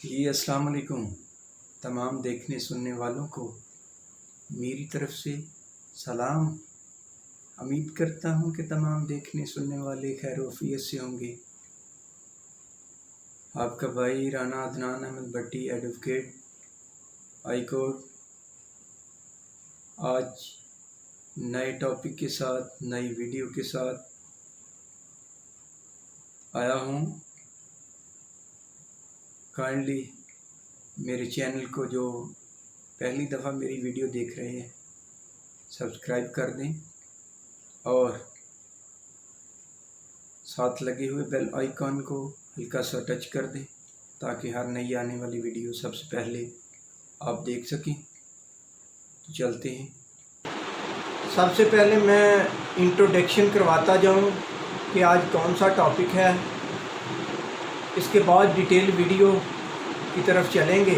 जी अस्सलाम वालेकुम। तमाम देखने सुनने वालों को मेरी तरफ से सलाम। उम्मीद करता हूँ कि तमाम देखने सुनने वाले खैर वफ़ियत से होंगे। आपका भाई राना अदनान अहमद भट्टी एडवोकेट हाई कोर्ट आज नए टॉपिक के साथ नई वीडियो के साथ आया हूँ। काइंडली मेरे चैनल को जो पहली दफ़ा मेरी वीडियो देख रहे हैं सब्सक्राइब कर दें और साथ लगे हुए बेल आइकॉन को हल्का सा टच कर दें ताकि हर नई आने वाली वीडियो सबसे पहले आप देख सकें। तो चलते हैं। सबसे पहले मैं इंट्रोडक्शन करवाता जाऊं कि आज कौन सा टॉपिक है, इसके बाद डिटेल वीडियो की तरफ चलेंगे।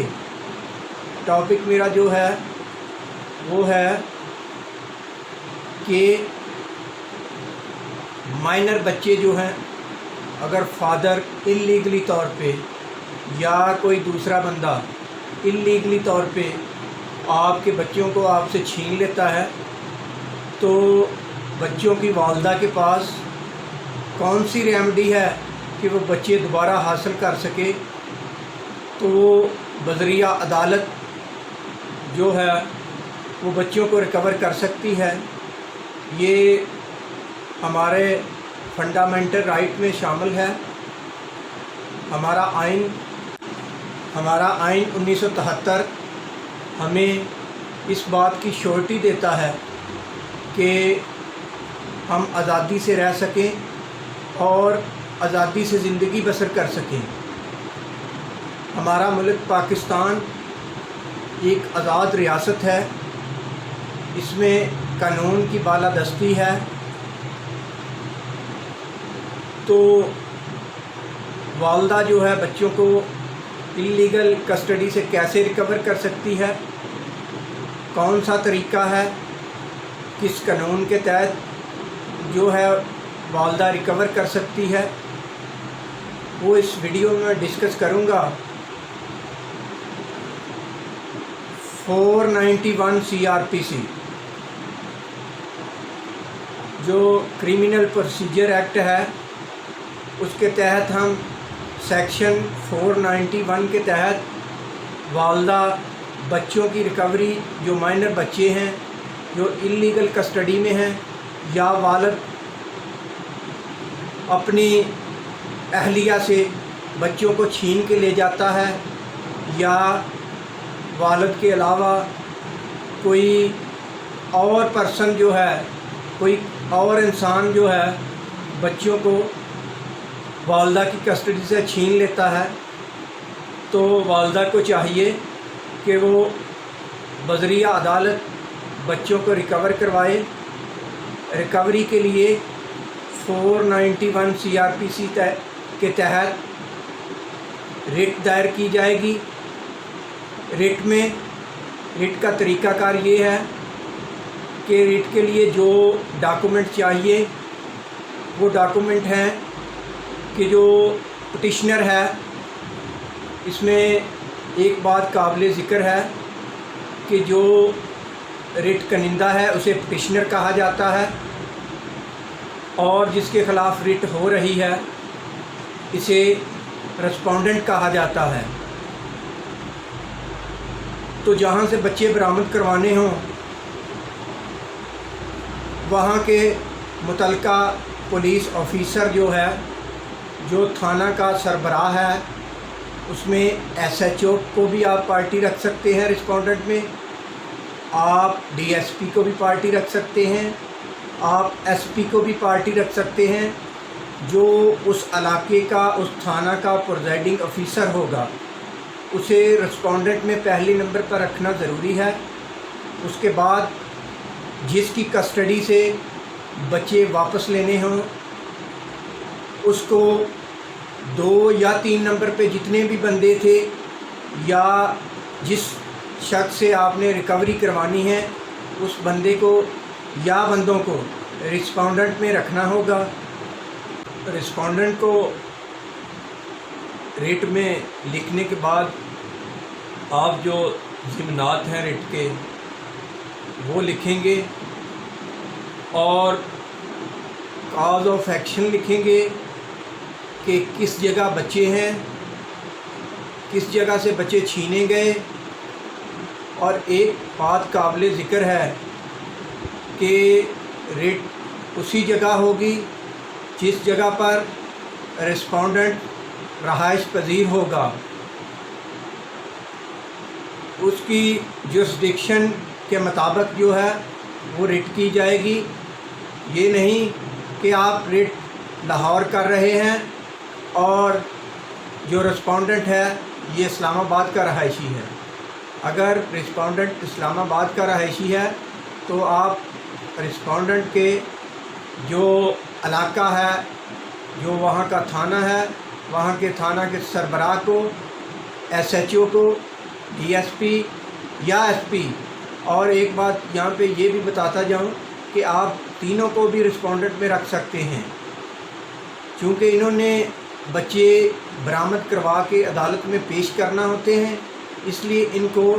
टॉपिक मेरा जो है वो है कि माइनर बच्चे जो हैं अगर फादर इल्लीगली तौर पे या कोई दूसरा बंदा इल्लीगली तौर पे आपके बच्चों को आपसे छीन लेता है तो बच्चों की वालदा के पास कौन सी रेमेडी है कि वो बच्चे दोबारा हासिल कर सके। तो बज़रिया अदालत जो है वो बच्चों को रिकवर कर सकती है। ये हमारे फंडामेंटल राइट में शामिल है। हमारा आइन 1973 हमें इस बात की श्योरिटी देता है कि हम आज़ादी से रह सकें और आज़ादी से ज़िंदगी बसर कर सकें। हमारा मुल्क पाकिस्तान एक आज़ाद रियासत है, इसमें कानून की बालादस्ती है। तो वालदा जो है बच्चों को इल्लीगल कस्टडी से कैसे रिकवर कर सकती है, कौन सा तरीका है, किस कानून के तहत जो है वालदा रिकवर कर सकती है, वो इस वीडियो में डिस्कस करूँगा। 491 CRPC जो क्रिमिनल प्रोसीजर एक्ट है उसके तहत हम सेक्शन 491 के तहत वालदा बच्चों की रिकवरी, जो माइनर बच्चे हैं जो इल्लीगल कस्टडी में हैं या वालिद अपनी अहलिया से बच्चों को छीन के ले जाता है या वालिद के अलावा कोई और पर्सन जो है, कोई और इंसान जो है बच्चों को वालदा की कस्टडी से छीन लेता है, तो वालदा को चाहिए कि वो बज़रिया अदालत बच्चों को रिकवर करवाए। रिकवरी के लिए 491 CRPC के तहत रिट दायर की जाएगी। रिट का तरीक़ाकार ये है कि रिट के लिए जो डॉक्यूमेंट चाहिए वो डॉक्यूमेंट हैं कि जो पिटिशनर है, इसमें एक बात काबिल ज़िक्र है कि जो रिट कनिंदा है उसे पिटिशनर कहा जाता है और जिसके ख़िलाफ़ रिट हो रही है इसे रेस्पोंडेंट कहा जाता है। तो जहाँ से बच्चे बरामद करवाने हों वहाँ के मुतलका पुलिस ऑफिसर जो है, जो थाना का सरबराह है, उसमें SHO को भी आप पार्टी रख सकते हैं रिस्पोंडेंट में, आप DSP को भी पार्टी रख सकते हैं, आप SP को भी पार्टी रख सकते हैं। जो उस इलाके का, उस थाना का प्रोजाइडिंग ऑफिसर होगा उसे रिस्पोंडेंट में पहले नंबर पर रखना ज़रूरी है। उसके बाद जिसकी कस्टडी से बच्चे वापस लेने हों उसको 2 या 3 नंबर पे जितने भी बंदे थे या जिस शख्स से आपने रिकवरी करवानी है उस बंदे को या बंदों को रिस्पोंडेंट में रखना होगा। रिस्पोंडेंट को रिट में लिखने के बाद आप जो ज़िमनात हैं रिट के वो लिखेंगे और काज ऑफ एक्शन लिखेंगे कि किस जगह बच्चे हैं, किस जगह से बच्चे छीने गए। और एक बात काबिल ज़िक्र है कि रिट उसी जगह होगी जिस जगह पर रिस्पोंडेंट रहाइश पजीर होगा, उसकी जुरिस्डिक्शन के मुताबिक जो है वो रिट की जाएगी। ये नहीं कि आप रिट लाहौर कर रहे हैं और जो रिस्पोंडेंट है ये इस्लामाबाद का रहायशी है। अगर रिस्पोंडेंट इस्लामाबाद का रहायशी है तो आप रिस्पोंडेंट के जो इलाका है, जो वहाँ का थाना है, वहाँ के थाना के सरबराह को, SHO को, DSP या SP। और एक बात यहाँ पे ये भी बताता जाऊँ कि आप तीनों को भी रिस्पोंडेंट में रख सकते हैं, क्योंकि इन्होंने बच्चे बरामद करवा के अदालत में पेश करना होते हैं, इसलिए इनको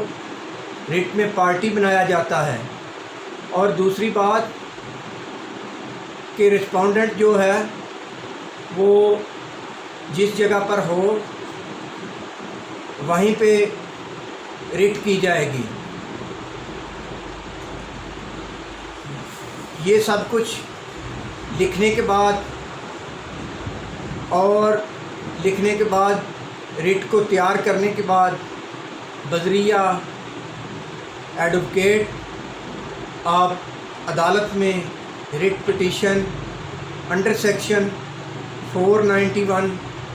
रिट में पार्टी बनाया जाता है। और दूसरी बात कि रिस्पोंडेंट जो है वो जिस जगह पर हो वहीं पे रिट की जाएगी। ये सब कुछ लिखने के बाद और लिखने के बाद रिट को तैयार करने के बाद बजरिया एडवोकेट आप अदालत में writ petition under section 491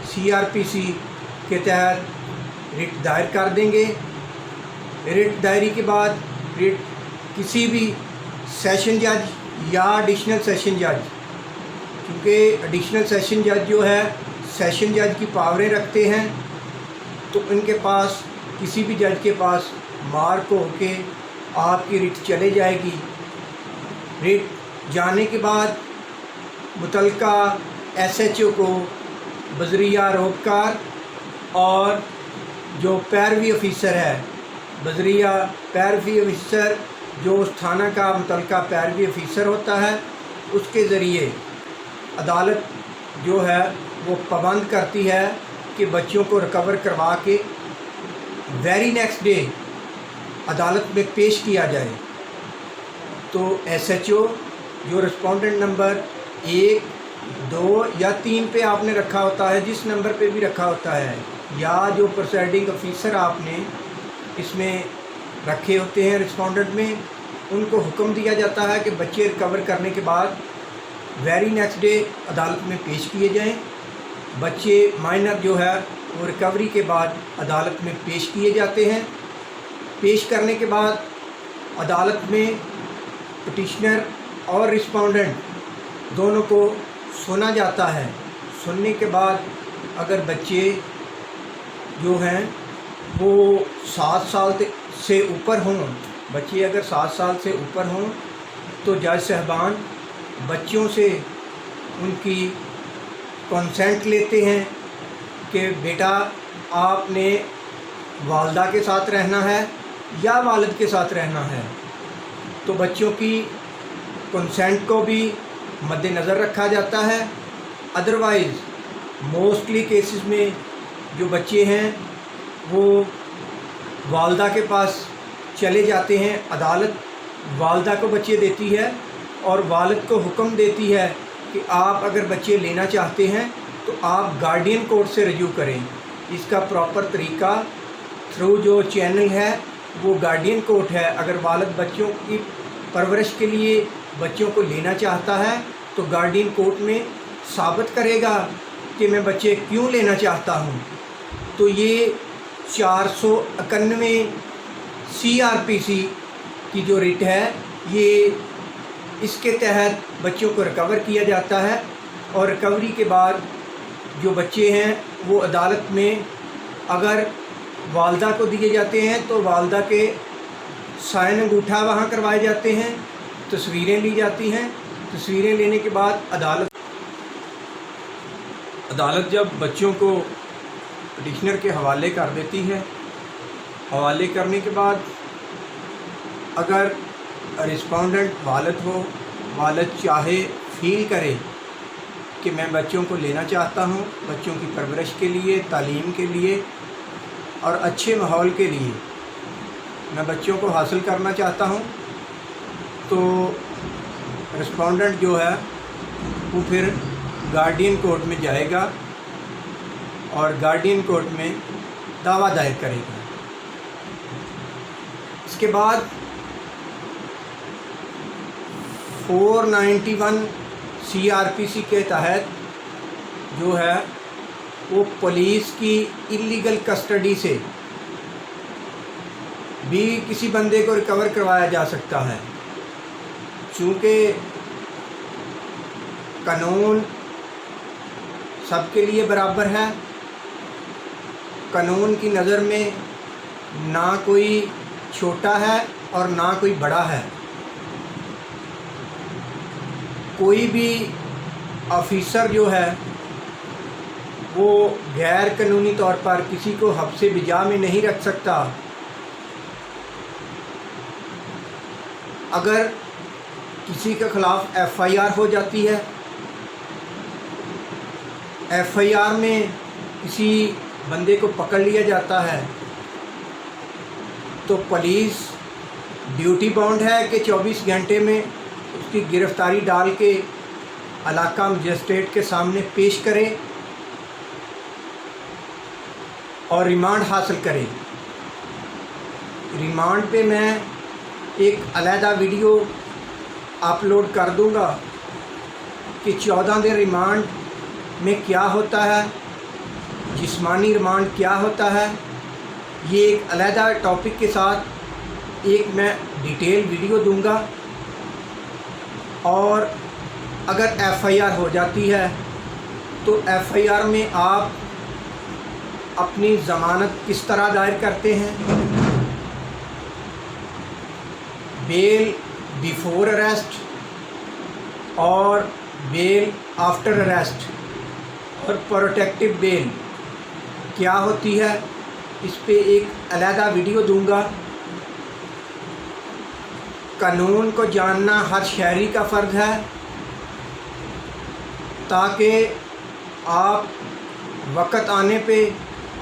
CRPC के तहत रिट दायर कर देंगे। रिट दायरी के बाद रिट किसी भी सेशन जज या एडिशनल सेशन जज, क्योंकि एडिशनल सेशन जज जो है सेशन जज की पावरें रखते हैं, तो इनके पास किसी भी जज के पास मार्क होके आपकी रिट चले जाएगी। रिट जाने के बाद मुतलका SHO को बजरिया रोबकार और जो पैरवी ऑफिसर है, बजरिया पैरवी ऑफिसर जो उस थाना का मुतलका पैरवी ऑफिसर होता है, उसके ज़रिए अदालत जो है वो पाबंद करती है कि बच्चों को रिकवर करवा के वेरी नेक्स्ट डे अदालत में पेश किया जाए। तो SHO जो रिस्पोंडेंट नंबर 1, 2 या 3 पे आपने रखा होता है, जिस नंबर पे भी रखा होता है, या जो प्रिसाइडिंग ऑफिसर आपने इसमें रखे होते हैं रिस्पोंडेंट में, उनको हुक्म दिया जाता है कि बच्चे रिकवर करने के बाद वेरी नेक्स्ट डे अदालत में पेश किए जाएं। बच्चे माइनर जो है वो रिकवरी के बाद अदालत में पेश किए जाते हैं। पेश करने के बाद अदालत में पिटिशनर और रिस्पोंडेंट दोनों को सुना जाता है। सुनने के बाद अगर बच्चे जो हैं वो 7 साल से ऊपर हों, बच्चे अगर 7 साल से ऊपर हों तो जज साहबान बच्चों से उनकी कंसेंट लेते हैं कि बेटा आपने वालदा के साथ रहना है या वालिद के साथ रहना है। तो बच्चों की कंसेंट को भी मद्देनज़र रखा जाता है। अदरवाइज़ मोस्टली केसेस में जो बच्चे हैं वो वालदा के पास चले जाते हैं। अदालत वालदा को बच्चे देती है और वालिद को हुक्म देती है कि आप अगर बच्चे लेना चाहते हैं तो आप गार्डियन कोर्ट से रजू करें। इसका प्रॉपर तरीका थ्रू जो चैनल है वो गार्डियन कोर्ट है। अगर वालिद बच्चों की परवरिश के लिए बच्चो91 को लेना चाहता है तो गार्डियन कोर्ट में साबित करेगा कि मैं बच्चे क्यों लेना चाहता हूँ। तो ये 491 CRPC की जो रिट है, ये इसके तहत बच्चों को रिकवर किया जाता है। और रिकवरी के बाद जो बच्चे हैं वो अदालत में अगर वालदा को दिए जाते हैं तो वालदा के साइन अंगूठा वहाँ करवाए जाते हैं, तस्वीरें ली जाती हैं। तस्वीरें लेने के बाद अदालत जब बच्चों को पटिशनर के हवाले कर देती है। हवाले करने के बाद अगर रिस्पोंडेंट वालिद हो, वालिद चाहे फ़ील करे कि मैं बच्चों को लेना चाहता हूँ, बच्चों की परवरिश के लिए, तालीम के लिए और अच्छे माहौल के लिए मैं बच्चों को हासिल करना चाहता हूँ, तो रिस्पोंडेंट जो है वो फिर गार्डियन कोर्ट में जाएगा और गार्डियन कोर्ट में दावा दायर करेगा। इसके बाद 491 CRPC के तहत जो है वो पुलिस की इलीगल कस्टडी से भी किसी बंदे को रिकवर करवाया जा सकता है। चूँकि कानून सबके लिए बराबर है, कानून की नज़र में ना कोई छोटा है और ना कोई बड़ा है। कोई भी ऑफिसर जो है वो गैर कानूनी तौर पर किसी को हब्से बिजा में नहीं रख सकता। अगर किसी के ख़िलाफ़ FIR हो जाती है, FIR में किसी बंदे को पकड़ लिया जाता है, तो पुलिस ड्यूटी बाउंड है कि 24 घंटे में उसकी गिरफ़्तारी डाल के इलाका मजिस्ट्रेट के सामने पेश करे और रिमांड हासिल करे। रिमांड पे मैं एक अलहदा वीडियो अपलोड कर दूंगा कि 14 दिन रिमांड में क्या होता है, जिस्मानी रिमांड क्या होता है। ये एक अलहदा टॉपिक के साथ एक मैं डिटेल वीडियो दूंगा। और अगर FIR हो जाती है तो FIR में आप अपनी ज़मानत किस तरह दायर करते हैं, बेल बिफोर अरेस्ट और बेल आफ्टर अरेस्ट और प्रोटेक्टिव बेल क्या होती है, इस पे एक अलहदा वीडियो दूंगा। कानून को जानना हर शहरी का फ़र्ज़ है ताकि आप वक़्त आने पे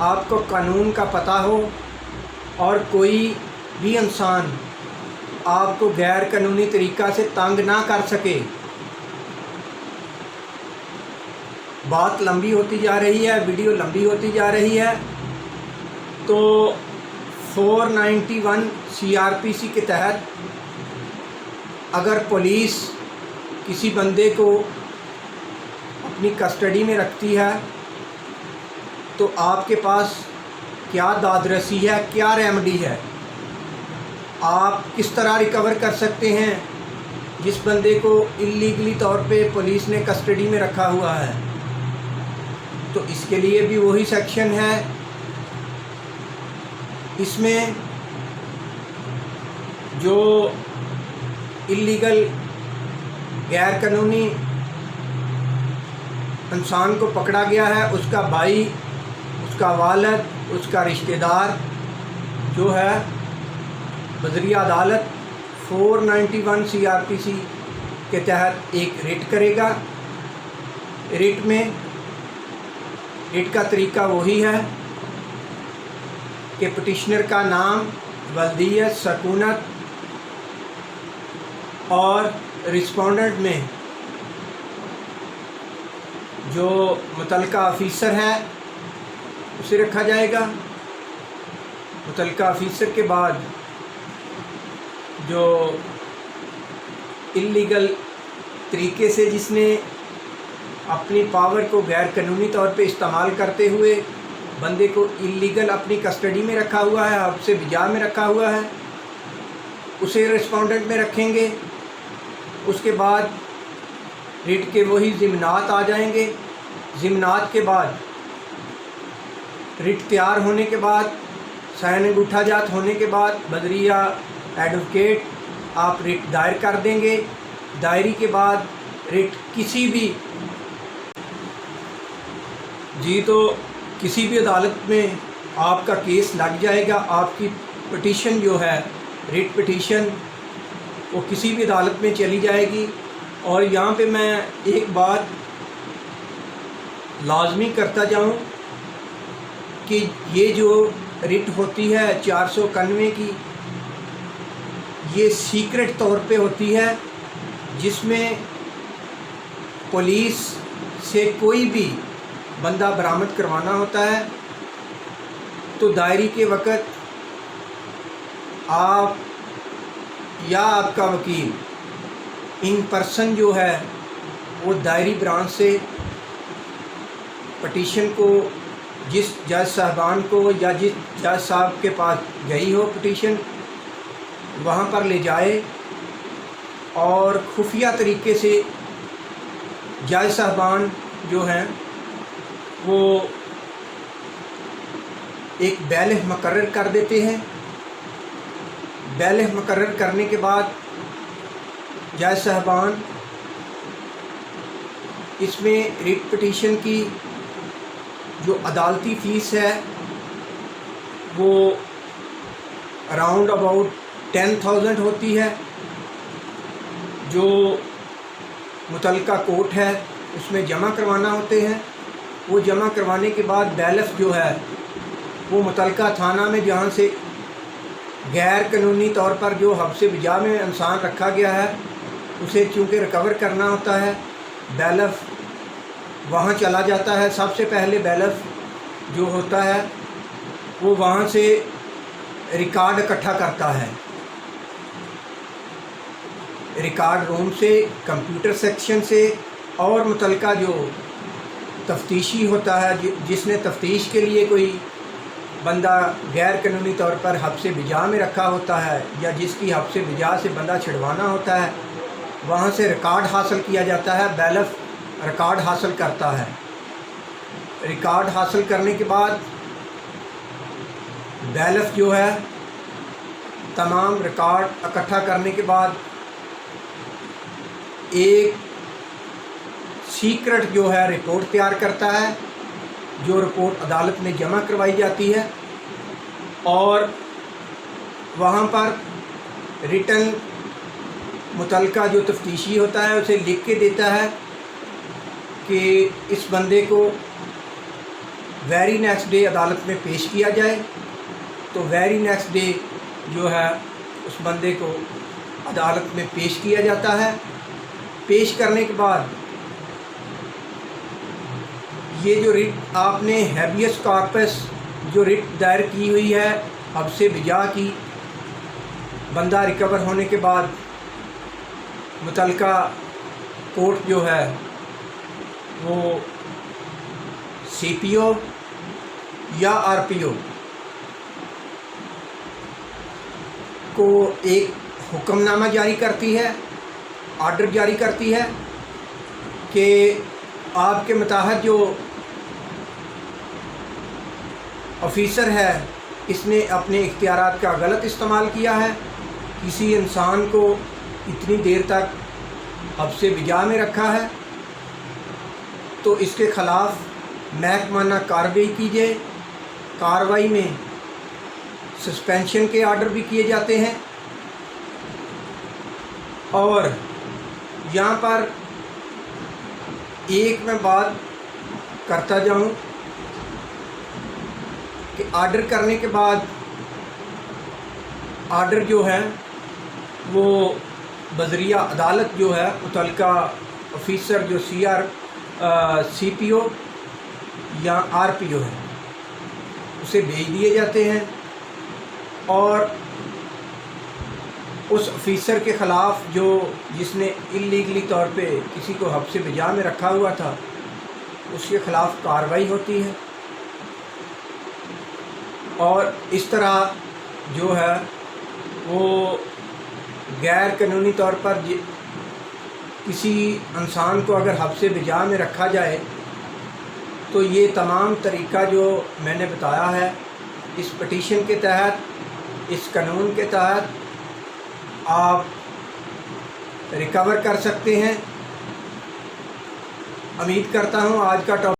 आपको कानून का पता हो और कोई भी इंसान आपको गैर कानूनी तरीक़ा से तंग ना कर सके। बात लंबी होती जा रही है, वीडियो लंबी होती जा रही है, तो 491 CRPC के तहत अगर पुलिस किसी बंदे को अपनी कस्टडी में रखती है तो आपके पास क्या दादरसी है, क्या रेमेडी है, आप किस तरह रिकवर कर सकते हैं जिस बंदे को इल्लीगली तौर पे पुलिस ने कस्टडी में रखा हुआ है। तो इसके लिए भी वही सेक्शन है। इसमें जो इल्लीगल गैर कानूनी इंसान को पकड़ा गया है, उसका भाई, उसका वालिद, उसका रिश्तेदार जो है बज़रिया अदालत 491 CRPC के तहत एक रिट करेगा। रिट का तरीका वही है कि पटिशनर का नाम, वल्दियत, सकूनत और रिस्पोंडेंट में जो मुतलका ऑफिसर है उसे रखा जाएगा। मुतलका ऑफिसर के बाद जो इल्लीगल तरीके से जिसने अपनी पावर को गैर कानूनी तौर पे इस्तेमाल करते हुए बंदे को इल्लीगल अपनी कस्टडी में रखा हुआ है, हब्से बिजा में रखा हुआ है, उसे रिस्पोंडेंट में रखेंगे। उसके बाद रिट के वही ज़िमनात आ जाएंगे। ज़िमनात के बाद रिट तैयार होने के बाद, साइन अंगूठा जात होने के बाद बदरिया एडवोकेट आप रिट दायर कर देंगे। दायरी के बाद रिट किसी भी किसी भी अदालत में आपका केस लग जाएगा, आपकी पटिशन जो है रिट पटिशन वो किसी भी अदालत में चली जाएगी। और यहाँ पे मैं एक बात लाजमी करता जाऊँ कि ये जो रिट होती है 491 की, ये सीक्रेट तौर पे होती है, जिसमें पुलिस से कोई भी बंदा बरामद करवाना होता है तो दायरी के वक़्त आप या आपका वकील इन पर्सन जो है वो दायरी ब्रांच से पटिशन को जिस जज साहबान को या जिस जज साहब के पास गई हो पटिशन वहाँ पर ले जाए और खुफिया तरीके से जज साहबान जो हैं वो एक बैलेह मुकर्रर कर देते हैं। बैलेह मुकर्रर करने के बाद जज साहबान इसमें रिट पटिशन की जो अदालती फ़ीस है वो अराउंड अबाउट 10,000 होती है, जो मुतल्लिका कोर्ट है उसमें जमा करवाना होते हैं। वो जमा करवाने के बाद बैलेफ जो है वो मुतल्लिका थाना में जहाँ से गैर कानूनी तौर पर जो हब्स बिजा में इंसान रखा गया है उसे चूँकि रिकवर करना होता है, बैलेफ वहाँ चला जाता है। सबसे पहले बैलेफ जो होता है वो वहाँ से रिकॉर्ड इकट्ठा करता है, रिकॉर्ड रूम से, कंप्यूटर सेक्शन से, और मुतल्लिका जो तफ्तीशी होता है जिसने तफ्तीश के लिए कोई बंदा गैर कानूनी तौर पर हब्स बिजा में रखा होता है या जिसकी हब्स बिजा से बंदा छिड़वाना होता है, वहाँ से रिकॉर्ड हासिल किया जाता है। बैलेफ रिकॉर्ड हासिल करता है। रिकॉर्ड हासिल करने के बाद बैलेफ जो है तमाम रिकॉर्ड इकट्ठा करने के बाद एक सीक्रेट जो है रिपोर्ट तैयार करता है, जो रिपोर्ट अदालत में जमा करवाई जाती है और वहाँ पर रिटन मुतल्लिका जो तफ्तीशी होता है उसे लिख के देता है कि इस बंदे को वेरी नेक्स्ट डे अदालत में पेश किया जाए। तो वेरी नेक्स्ट डे जो है उस बंदे को अदालत में पेश किया जाता है। पेश करने के बाद ये जो रिट आपने हैबियस कॉर्पस जो रिट दायर की हुई है हब्स बिजा की, बंदा रिकवर होने के बाद मुतल्लिका कोर्ट जो है वो CPO या RPO को एक हुक्मनामा जारी करती है, आर्डर जारी करती है कि आपके मुताहत जो ऑफिसर है इसने अपने इख्तियारात का गलत इस्तेमाल किया है, किसी इंसान को इतनी देर तक हब्स बिजा में रखा है, तो इसके ख़िलाफ़ महकमाना कार्रवाई कीजिए। कार्रवाई में सस्पेंशन के आर्डर भी किए जाते हैं। और यहाँ पर एक मैं बात करता जाऊँ कि आर्डर करने के बाद आर्डर जो है वो बज़रिया अदालत जो है मुतल्लिका ऑफिसर जो CPO या RPO है उसे भेज दिए जाते हैं और उस ऑफिसर के ख़िलाफ़ जो जिसने इल्लीगली तौर पे किसी को हब्स बिजा में रखा हुआ था उसके ख़िलाफ़ कार्रवाई होती है। और इस तरह जो है वो गैर कानूनी तौर पर किसी इंसान को अगर हब्स बिजा में रखा जाए तो ये तमाम तरीक़ा जो मैंने बताया है इस पटिशन के तहत, इस कानून के तहत आप रिकवर कर सकते हैं। उम्मीद करता हूँ आज का टॉपिक